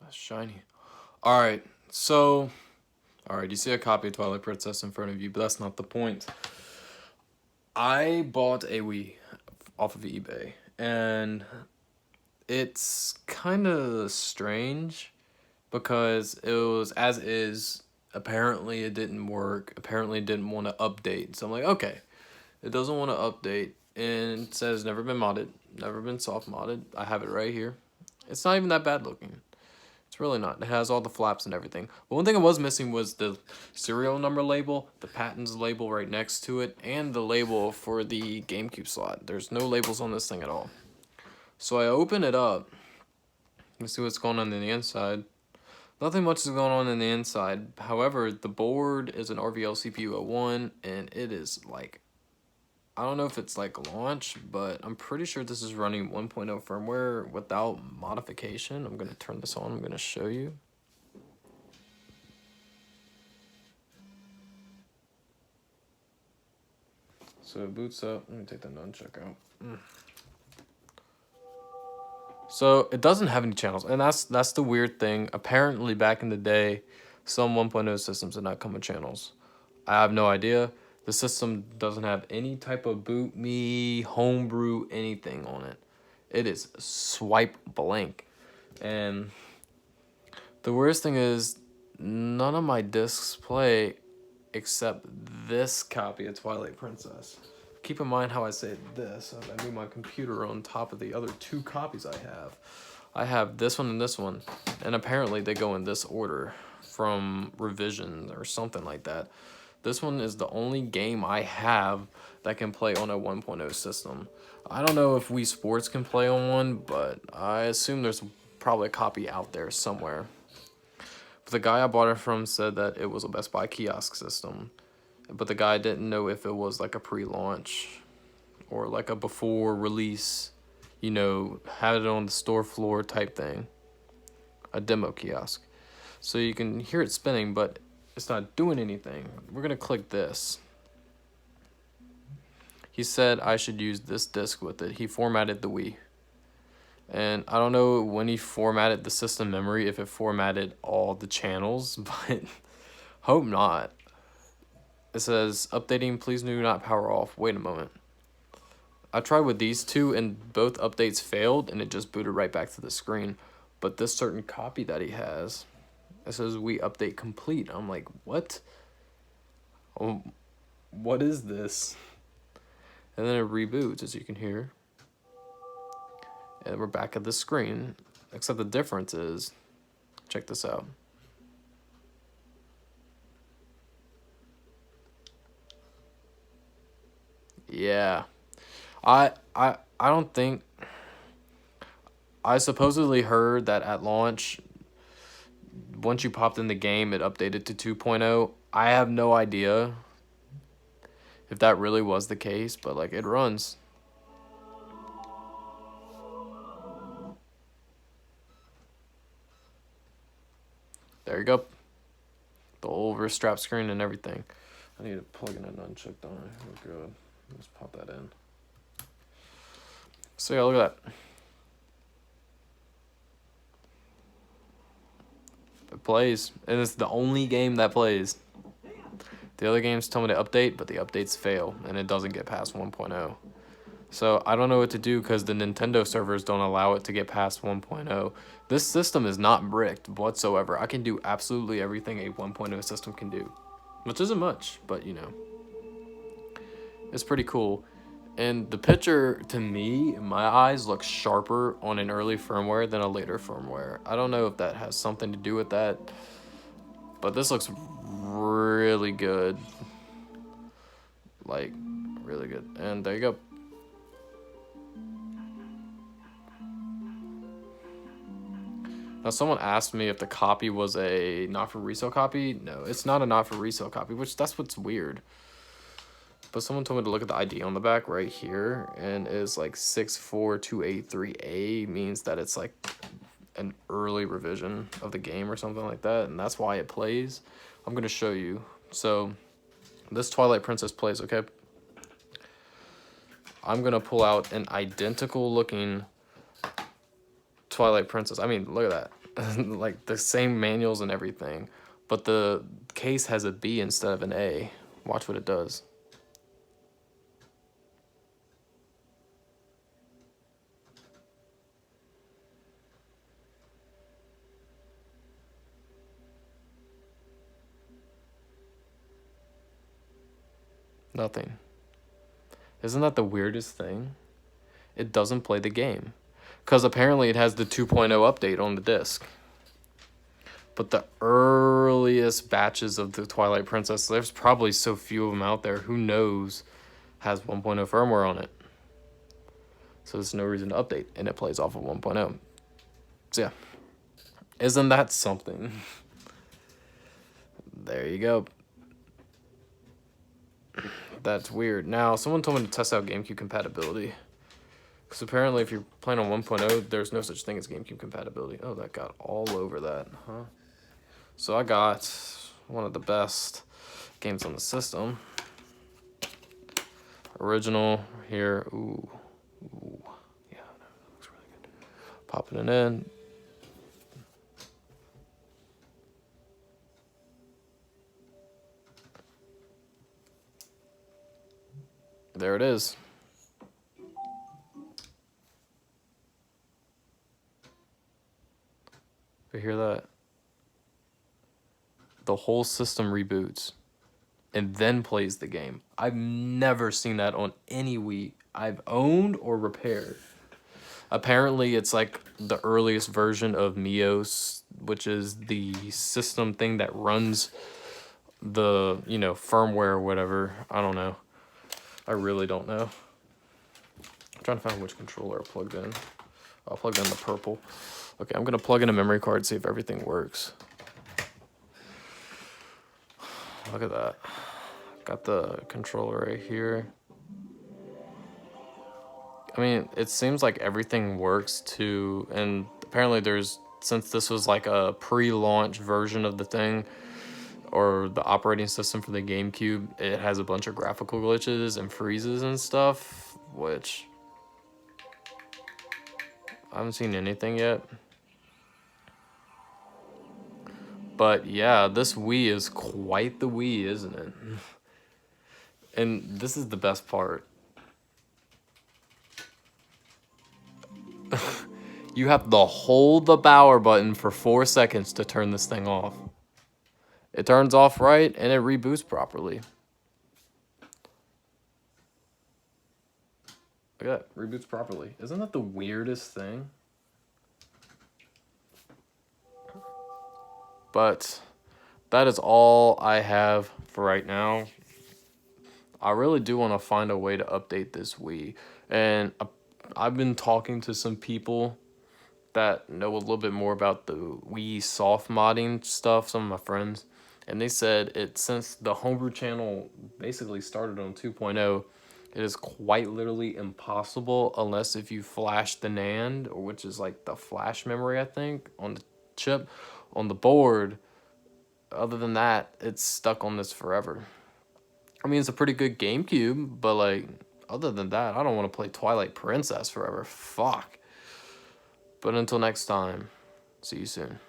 That's shiny. Alright, so... Alright, you see a copy of Twilight Princess in front of you, but that's not the point. I bought a Wii off of eBay, and it's kind of strange because it was as is. Apparently it didn't work. Apparently it didn't want to update. So I'm like, okay, it doesn't want to update, and it says never been modded, never been soft modded. I have it right here. It's not even that bad looking. It's really not. It has all the flaps and everything. But one thing I was missing was the serial number label, the patents label right next to it, and the label for the GameCube slot. There's no labels on this thing at all. So I open it up. Let's see what's going on the inside. Nothing much is going on in the inside. However, the board is an RVL CPU 01, and it is like, I don't know if it's like launch, but I'm pretty sure this is running 1.0 firmware without modification. I'm going to turn this on. I'm going to show you. So it boots up. Let me take the nunchuck out. So it doesn't have any channels, and that's the weird thing. Apparently, back in the day, some 1.0 systems did not come with channels. I have no idea. The system doesn't have any type of boot me, homebrew, anything on it. It is swipe blank. And the worst thing is, none of my discs play except this copy of Twilight Princess. Keep in mind how I say this. I move my computer on top of the other two copies I have. I have this one and this one, and apparently they go in this order from revision or something like that. This one is the only game I have that can play on a 1.0 system. I don't know if Wii Sports can play on one, but I assume there's probably a copy out there somewhere. But the guy I bought it from said that it was a Best Buy kiosk system, but the guy didn't know if it was like a pre-launch or like a before release, you know, had it on the store floor type thing, a demo kiosk. So you can hear it spinning, but it's not doing anything. We're gonna click this. He said I should use this disc with it. He formatted the Wii. And I don't know when he formatted the system memory, if it formatted all the channels, but hope not. It says, updating, please do not power off. Wait a moment. I tried with these two and both updates failed and it just booted right back to the screen. But this certain copy that he has, it says we update complete. I'm like, what? Oh, what is this? And then it reboots, as you can hear. And we're back at the screen. Except the difference is, check this out. Yeah. I don't think, I supposedly heard that at launch, once you popped in the game, it updated to 2.0. I have no idea if that really was the case, but like it runs. There you go. The old wrist strap screen and everything. I need to plug in a nunchuck, don't I? We're good. Let's pop that in. So yeah, look at that. It plays, and it's the only game that plays. The other games tell me to update, but the updates fail, and it doesn't get past 1.0. So I don't know what to do because the Nintendo servers don't allow it to get past 1.0. This system is not bricked whatsoever. I can do absolutely everything a 1.0 system can do, which isn't much, but you know, it's pretty cool. And the picture, to me, in my eyes, looks sharper on an early firmware than a later firmware. I don't know if that has something to do with that, but this looks really good. Like, really good. And there you go. Now, someone asked me if the copy was a not for resale copy. No, it's not a not for resale copy, which that's what's weird. But someone told me to look at the ID on the back right here, and it's like 64283A, means that it's like an early revision of the game or something like that, and that's why it plays. I'm gonna show you. So this Twilight Princess plays, okay? I'm gonna pull out an identical looking Twilight Princess. I mean, look at that. Like the same manuals and everything, but the case has a B instead of an A. Watch what it does. Nothing. Isn't that the weirdest thing? It doesn't play the game. Because apparently it has the 2.0 update on the disc. But the earliest batches of the Twilight Princess, there's probably so few of them out there, who knows, has 1.0 firmware on it. So there's no reason to update, and it plays off of 1.0. So yeah. Isn't that something? There you go. That's weird. Now, someone told me to test out GameCube compatibility. Because apparently if you're playing on 1.0, there's no such thing as GameCube compatibility. Oh, that got all over that, huh? So I got one of the best games on the system. Original here. Ooh. Yeah, that looks really good. Popping it in. There it is. You hear that? The whole system reboots and then plays the game. I've never seen that on any Wii I've owned or repaired. Apparently, it's like the earliest version of Mios, which is the system thing that runs the, firmware or whatever. I don't know. I really don't know. I'm trying to find which controller I plugged in. I'll plug in the purple. Okay, I'm going to plug in a memory card, see if everything works. Look at that. Got the controller right here. I mean, it seems like everything works too, and apparently since this was like a pre-launch version of the thing, or the operating system for the GameCube, it has a bunch of graphical glitches and freezes and stuff, which I haven't seen anything yet. But yeah, this Wii is quite the Wii, isn't it? And this is the best part. You have to hold the power button for 4 seconds to turn this thing off. It turns off right, and it reboots properly. Look at that, reboots properly. Isn't that the weirdest thing? But that is all I have for right now. I really do want to find a way to update this Wii. And I've been talking to some people that know a little bit more about the Wii soft modding stuff, some of my friends. And they said since the homebrew channel basically started on 2.0, it is quite literally impossible unless if you flash the NAND, which is like the flash memory, I think, on the chip, on the board. Other than that, it's stuck on this forever. I mean, it's a pretty good GameCube, but like, other than that, I don't want to play Twilight Princess forever. Fuck. But until next time, see you soon.